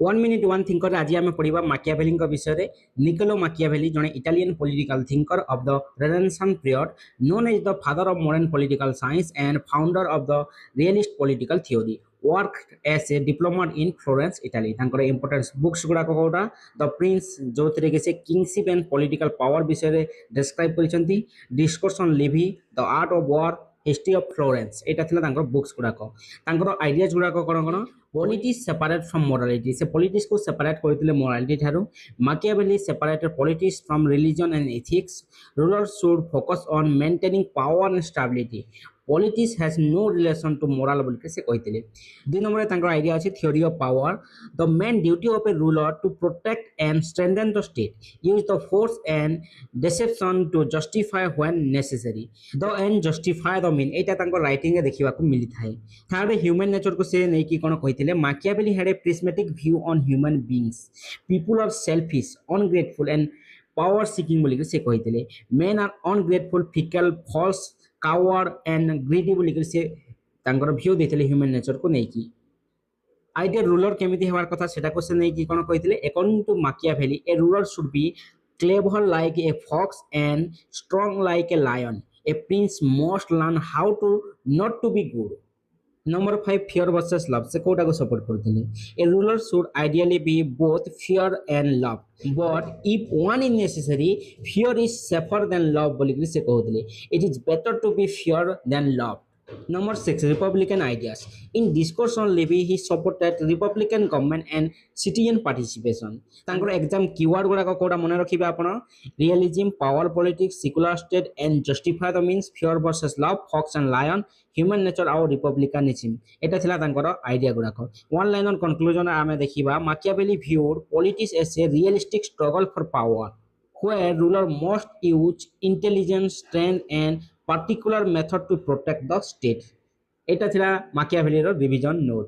One minute one thinker आज आम पढ़ा माकियाभेली विषय। निकोलो माकियाभेली जड़े Italian political thinker of the Renaissance period, known as the father of modern political science and founder of the realist political theory, work as a diplomat in Florence Italy. Important books गुड़ाक कौटा the prince जो थे कि से kingship and political power विषय describe कर discuss on Livy the art of war, history of Florence. यहाँ books गुड़ाक आइडियाज गुड़ाक कौन कौन पॉलिटिक्स सेपरेट फ्रॉम मोरालिटी, से पॉलिटिक्स को सेपरेट करते मोरालिटी ठारू। Machiavelli separated politics from religion and ethics. Rulers should focus on maintaining power and stability. Politics has no relation to moral बोल के से कहते। दुई नंबर तांकर आइडिया अच्छे theory of power. The main duty of a ruler to protect and strengthen the state, use the force and deception to justify when necessary. The end justify the mean, एटा तांकर राइटिंग रे देखिबा को मिली थाए। Third human nature को से नै कि कोन कहतिले Machiavelli had a prismatic view on human beings. People are selfish, ungrateful and power seeking बोल के से कहतिले। Men are ungrateful, fickle, false, coward and greedy बोल से व्यू देते ह्यूमन नेचर को लेकिन। आइडिया रूलर केमिति हेबार कथा सेटा को से नहीं कि कोन कहतिले according to Machiavelli a ruler should be clever like a fox and strong like a lion. A prince must learn how to not to be good. Number 5 fear versus love, से कोटा को सपोर्ट करते। A ruler should ideally be both fear and love, but if one is necessary fear is safer than love बोल से कहते। It is better to be fear then love. Number 6 Republican ideas. In discourse on Levy, he supported Republican government and citizen participation. तांकर exam keyword गुड़ा कोड़ा मन रखिबे आपण realism, power politics, secular state and justify the means, fear versus love, fox and lion, human nature और republicanism. एटा थिला तांकर idea गुड़ा। वन लाइनर कंक्लूजन आमे देखिबा माकियाभेली viewed politics as a realistic struggle for power, where ruler must use intelligence, strength and particular method to protect the state. এটা ছিল মাকিয়াভেলির revision note.